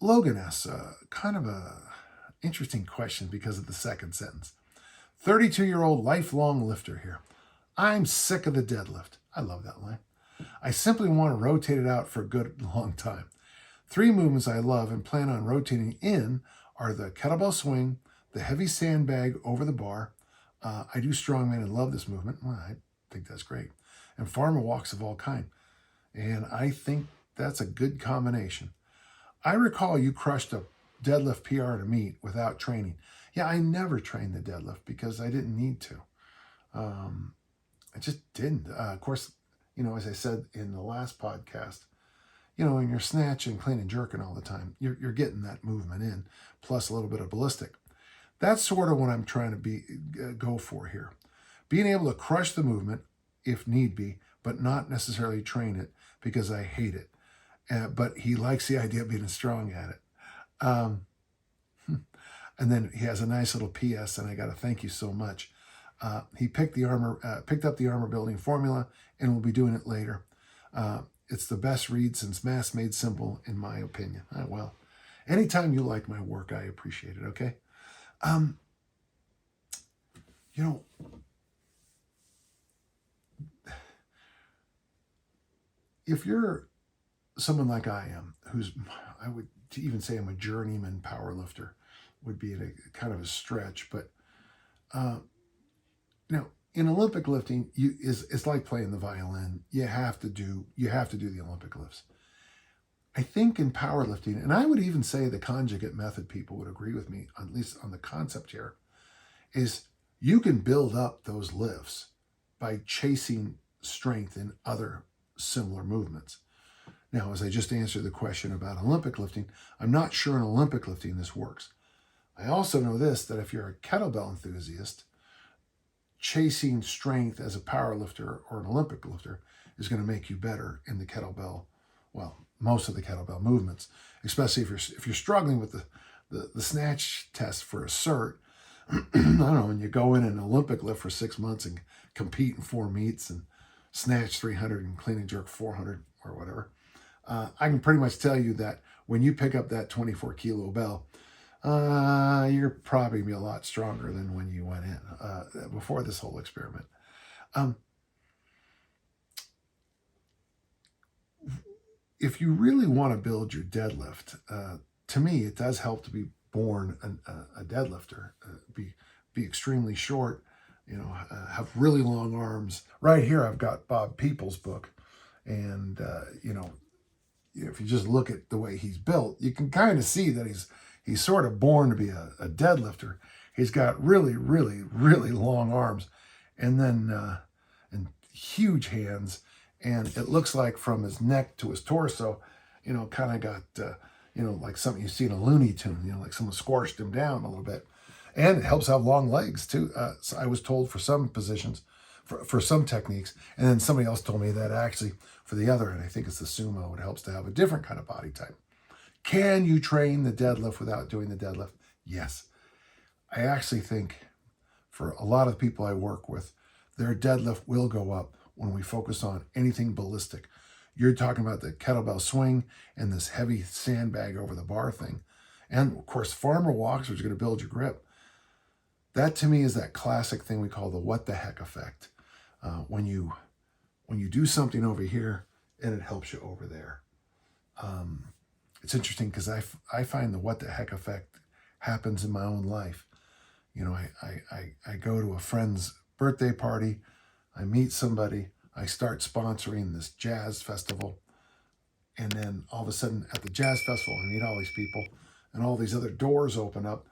Logan asks kind of a interesting question because of the second sentence. 32-year-old lifelong lifter here. I'm sick of the deadlift. I love that line. I simply want to rotate it out for a good long time. 3 movements I love and plan on rotating in are the kettlebell swing, the heavy sandbag over the bar. I do strongman and love this movement. Well, I think that's great. And farmer walks of all kind. And I think that's a good combination. I recall you crushed a deadlift PR to meet without training. Yeah, I never trained the deadlift because I didn't need to. I just didn't. Of course, as I said in the last podcast, when you're snatching, clean and jerking all the time, you're getting that movement in, plus a little bit of ballistic. That's sort of what I'm trying to go for here. Being able to crush the movement if need be, but not necessarily train it because I hate it. But he likes the idea of being strong at it. And then he has a nice little PS, and I got to thank you so much. He picked up the armor building formula, and will be doing it later. It's the best read since Mass Made Simple, in my opinion. Well, anytime you like my work, I appreciate it, okay? If you're someone like I am, I would even say I'm a journeyman powerlifter, would be a kind of a stretch, but in Olympic lifting, it's like playing the violin. You have to do the Olympic lifts. I think in powerlifting, and I would even say the conjugate method people would agree with me, at least on the concept here, is you can build up those lifts by chasing strength in other similar movements. Now, as I just answered the question about Olympic lifting, I'm not sure in Olympic lifting this works. I also know this, that if you're a kettlebell enthusiast, chasing strength as a power lifter or an Olympic lifter is going to make you better in the kettlebell, most of the kettlebell movements, especially if you're struggling with the snatch test for a cert. I don't know, and you go in an Olympic lift for 6 months and compete in 4 meets and snatch 300 and clean and jerk 400 or whatever. I can pretty much tell you that when you pick up that 24 kilo bell, you're probably going to be a lot stronger than when you went in before this whole experiment. If you really want to build your deadlift, to me, it does help to be born a deadlifter, be extremely short, have really long arms. Right here, I've got Bob Peoples' book, and if you just look at the way he's built, you can kind of see that he's sort of born to be a deadlifter. He's got really, really, really long arms, and then and huge hands, and it looks like from his neck to his torso, kind of got like something you see in a Looney Tune, like someone squashed him down a little bit. And it helps have long legs too. So I was told for some positions, for some techniques, and then somebody else told me that actually for the other, and I think it's the sumo, it helps to have a different kind of body type. Can you train the deadlift without doing the deadlift? Yes. I actually think for a lot of the people I work with, their deadlift will go up when we focus on anything ballistic. You're talking about the kettlebell swing and this heavy sandbag over the bar thing. And of course, farmer walks, which is going to build your grip. That to me is that classic thing we call the what the heck effect. When you do something over here and it helps you over there. It's interesting because I find the what the heck effect happens in my own life. I go to a friend's birthday party, I meet somebody, I start sponsoring this jazz festival, and then all of a sudden at the jazz festival, I meet all these people, and all these other doors open up.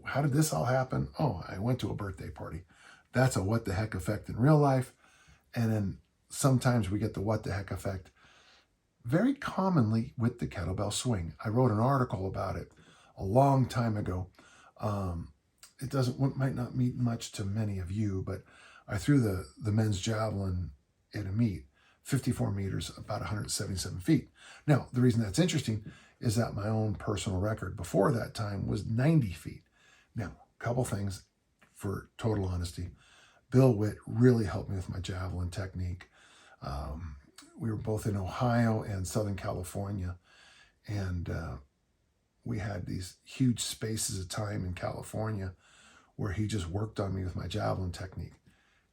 How did this all happen? Oh, I went to a birthday party. That's a what the heck effect in real life. And then sometimes we get the what the heck effect very commonly with the kettlebell swing. I wrote an article about it a long time ago. It might not mean much to many of you, but I threw the men's javelin at a meet, 54 meters, about 177 feet. Now, the reason that's interesting is that my own personal record before that time was 90 feet. Now, a couple things for total honesty. Bill Witt really helped me with my javelin technique. We were both in Ohio and Southern California, And we had these huge spaces of time in California where he just worked on me with my javelin technique.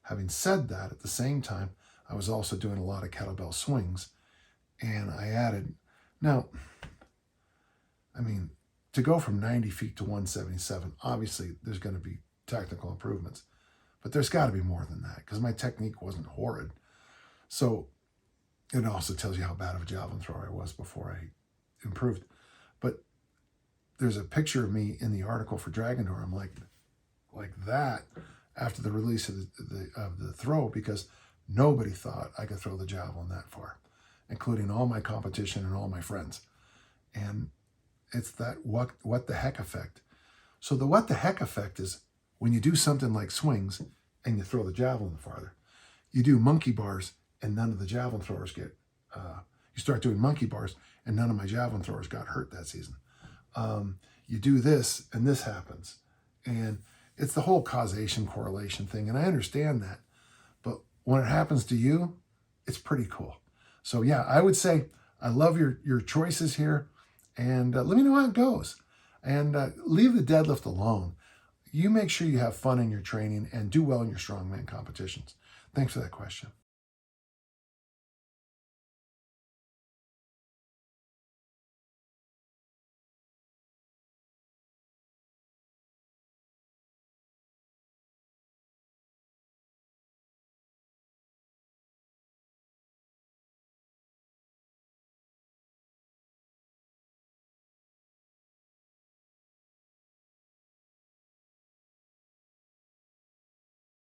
Having said that, at the same time, I was also doing a lot of kettlebell swings. And I added, now, I mean, to go from 90 feet to 177, obviously there's going to be technical improvements. But there's got to be more than that, because my technique wasn't horrid. So it also tells you how bad of a javelin thrower I was before I improved. But there's a picture of me in the article for Dragon Door. I'm like that after the release of the throw, because nobody thought I could throw the javelin that far, including all my competition and all my friends. And it's that what the heck effect. So the what the heck effect is when you do something like swings and you throw the javelin farther. You do monkey bars and none of the javelin throwers get, you start doing monkey bars and none of my javelin throwers got hurt that season. You do this and this happens. And it's the whole causation correlation thing. And I understand that. But when it happens to you, it's pretty cool. So yeah, I would say I love your choices here. And let me know how it goes. And leave the deadlift alone. You make sure you have fun in your training and do well in your strongman competitions. Thanks for that question.